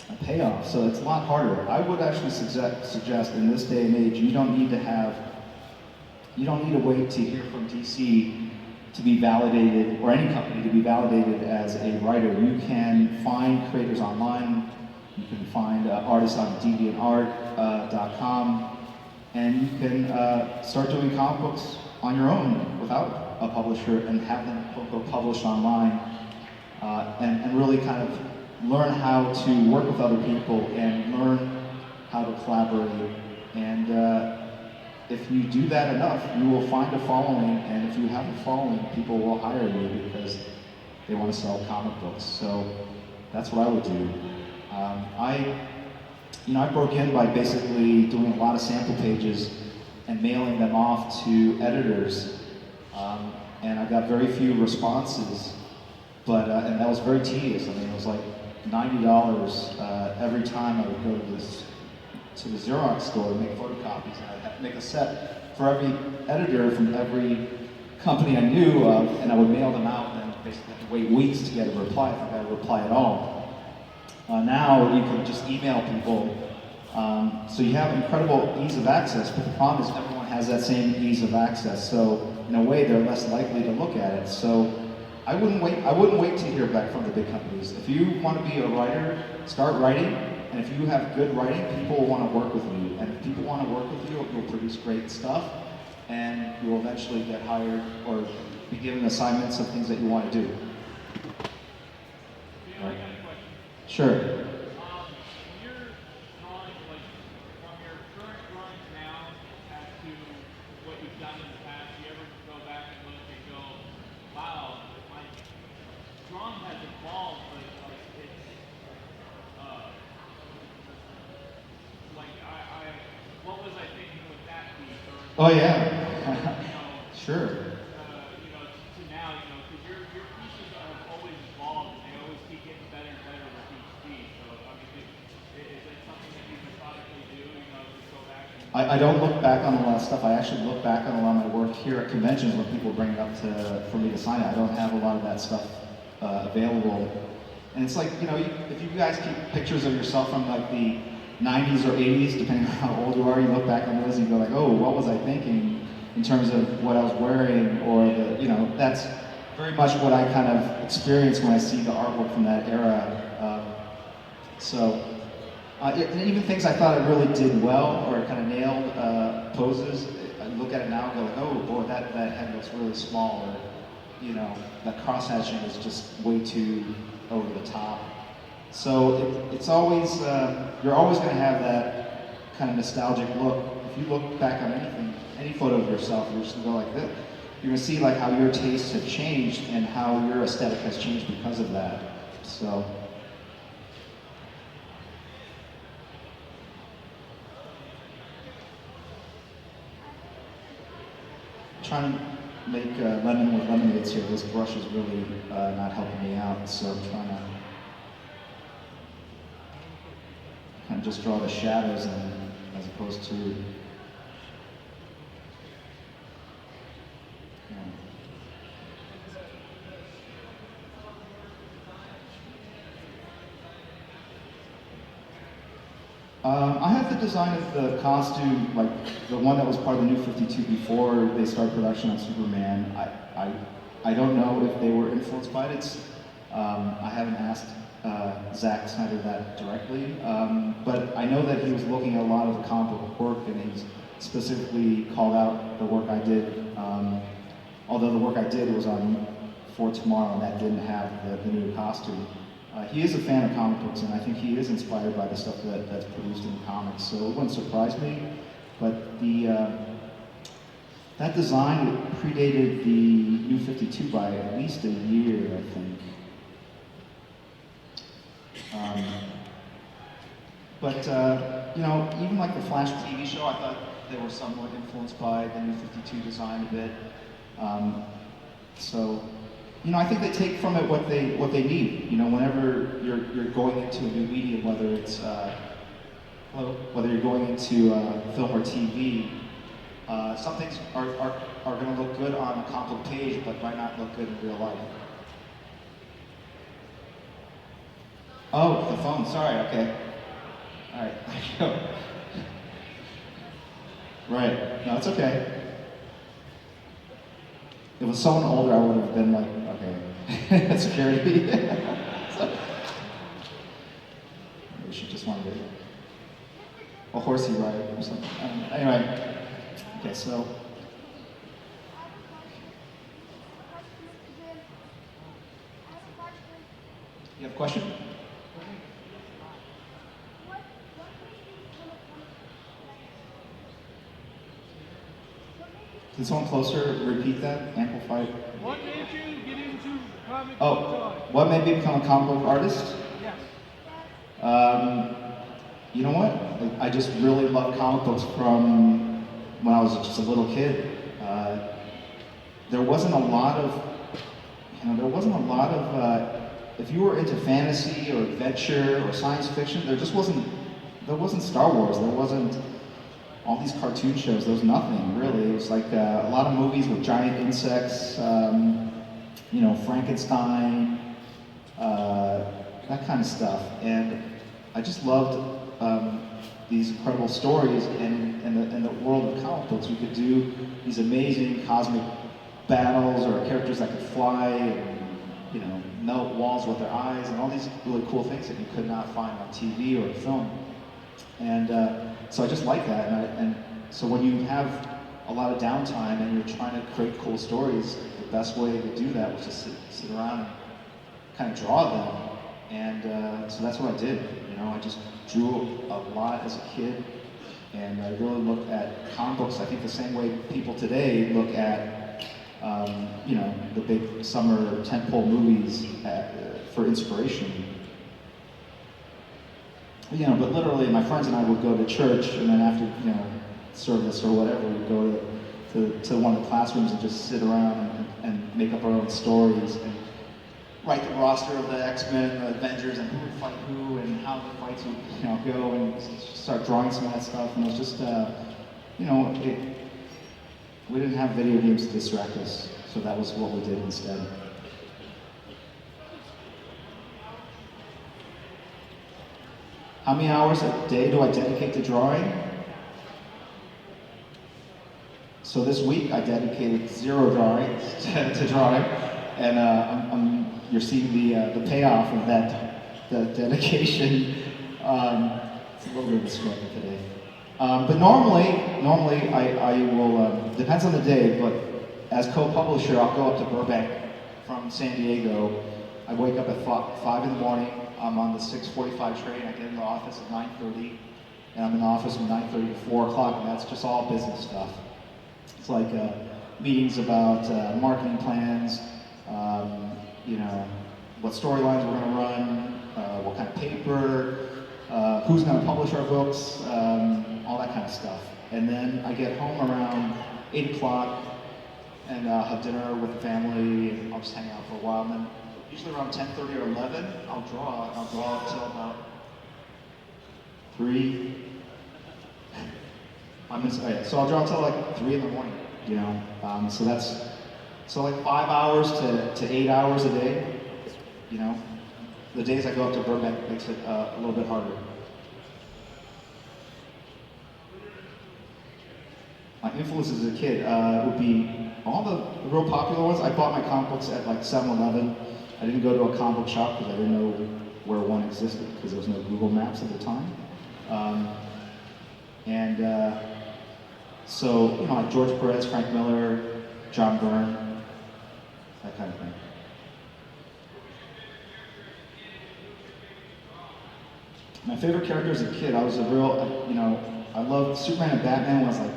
a payoff. So it's a lot harder. I would actually suggest in this day and age, you don't need to wait to hear from DC to be validated, or any company to be validated as a writer. You can find creators online. You can find artists on DeviantArt.com, and you can start doing comic books on your own without a publisher and have them quote-unquote published online, and really kind of learn how to work with other people and learn how to collaborate. And if you do that enough, you will find a following, and if you have a following, people will hire you because they want to sell comic books. So that's what I would do. I broke in by basically doing a lot of sample pages and mailing them off to editors, and I got very few responses. But and that was very tedious. I mean, it was like $90 every time I would go to the Xerox store to make photocopies, and I'd have to make a set for every editor from every company I knew of, and I would mail them out, and then basically have to wait weeks to get a reply if I got a reply at all. Now you can just email people, so you have incredible ease of access, but the problem is everyone has that same ease of access, so in a way they're less likely to look at it. So I wouldn't wait to hear back from the big companies. If you want to be a writer, start writing, and if you have good writing, people will want to work with you. And if people want to work with you, you'll produce great stuff, and you'll eventually get hired or be given assignments of things that you want to do. Right. Sure. When you're drawing, like, from your current drawings now as to what you've done in the past, do you ever go back and look and go, wow, my drawing has evolved, but like it's, what was I thinking with that piece? Or, Oh yeah. Sure. To now, because your pieces have always evolved and they always keep getting better and better with each piece. So, I mean, is that something that you methodically do, just go back and... I don't look back on a lot of stuff. I actually look back on a lot of my work here at conventions when people bring it up for me to sign it. I don't have a lot of that stuff available. And it's like, if you guys keep pictures of yourself from like the 90s or 80s, depending on how old you are, you look back on those and you go like, oh, what was I thinking in terms of what I was wearing, or that's very much what I kind of experience when I see the artwork from that era. And even things I thought I really did well or kind of nailed poses, I look at it now and go like, oh boy, that head looks really small, or that cross hatching is just way too over the top. So it's always, you're always going to have that kind of nostalgic look. If you look back on anything, any photo of yourself, you're just going to go like this. You're going to see like how your tastes have changed and how your aesthetic has changed because of that. So. Trying to make lemon with lemonades here. This brush is really not helping me out, so I'm trying to kind of just draw the shadows in as opposed to I have the design of the costume, like the one that was part of the New 52 before they started production on Superman. I don't know if they were influenced by it. I haven't asked Zack Snyder that directly, but I know that he was looking at a lot of the comic book work, and he specifically called out the work I did. Although the work I did was on For Tomorrow, and that didn't have the new costume. He is a fan of comic books, and I think he is inspired by the stuff that's produced in comics, so it wouldn't surprise me. But that design predated the New 52 by at least a year, I think. Even like the Flash TV show, I thought they were somewhat influenced by the New 52 design a bit. I think they take from it what they need. Whenever you're going into a new medium, whether it's whether you're going into film or TV, some things are going to look good on a comic book page, but might not look good in real life. Oh, the phone. Sorry. Okay. All right. Right. No, it's okay. If it was someone older, I would have been like, okay, security. So, maybe she just wanted a horsey ride or something. Anyway, okay, so you have a question? Can someone closer repeat that? Amplify. What made you get into comic book Oh, drawing? what made me become a comic book artist? Yes. You know what? I just really loved comic books from when I was just a little kid. There wasn't a lot of, if you were into fantasy or adventure or science fiction, there wasn't Star Wars. There wasn't all these cartoon shows. There was nothing really. It was like a lot of movies with giant insects, Frankenstein, that kind of stuff. And I just loved these incredible stories. And in the world of comic books, you could do these amazing cosmic battles or characters that could fly and melt walls with their eyes and all these really cool things that you could not find on TV or film. And so I just like that. And so when you have a lot of downtime and you're trying to create cool stories, the best way to do that was just sit around and kind of draw them. And so that's what I did. I just drew a lot as a kid, and I really looked at comic books, I think the same way people today look at, the big summer tentpole movies for inspiration. But literally, my friends and I would go to church, and then after, service or whatever, we'd go to one of the classrooms and just sit around and make up our own stories and write the roster of the X-Men, the Avengers, and who would fight who, and how the fights would, go, and start drawing some of that stuff. And it was just, we didn't have video games to distract us, so that was what we did instead. How many hours a day do I dedicate to drawing? So this week I dedicated 0 drawing to drawing, and you're seeing the payoff of that dedication. It's a little bit of a struggle today. But normally I will, depends on the day, but as co-publisher, I'll go up to Burbank from San Diego. I wake up at 5 in the morning. I'm on the 6:45 train. I get in the office at 9:30, and I'm in the office from 9:30 to 4 o'clock, and that's just all business stuff. It's like meetings about marketing plans, what storylines we're going to run, what kind of paper, who's going to publish our books, all that kind of stuff. And then I get home around 8 o'clock and have dinner with the family, and I'll just hang out for a while. And then usually around 10:30 or 11, I'll draw until about 3. So I'll draw until like 3 in the morning, so like 5 hours to 8 hours a day, The days I go up to Burbank makes it a little bit harder. My influences as a kid would be all the real popular ones. I bought my comic books at like 7-Eleven. I didn't go to a comic book shop because I didn't know where one existed because there was no Google Maps at the time. So, like George Perez, Frank Miller, John Byrne, that kind of thing. My favorite character as a kid, I was a real, I loved Superman and Batman when I was like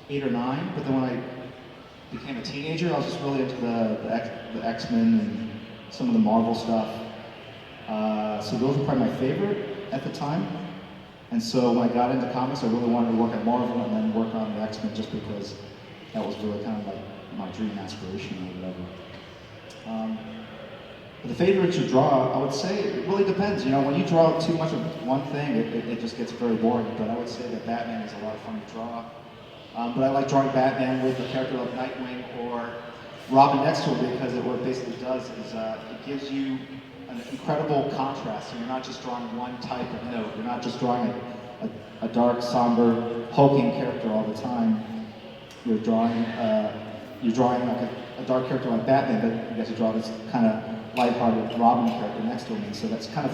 8 or 9, but then when I became a teenager, I was just really into the X-Men and some of the Marvel stuff. So those were probably my favorite at the time. And so when I got into comics, I really wanted to work at Marvel and then work on the X-Men just because that was really kind of like my dream aspiration or whatever. But the favorite to draw, I would say, it really depends. When you draw too much of one thing, it just gets very boring. But I would say that Batman is a lot of fun to draw. But I like drawing Batman with a character like Nightwing or Robin next to him because what it basically does is it gives you an incredible contrast. So you're not just drawing one type of note. You're not just drawing a dark, somber, poking character all the time. You're drawing like a dark character like Batman, but you get to draw this kind of lighthearted Robin character next to him. And so that's kind of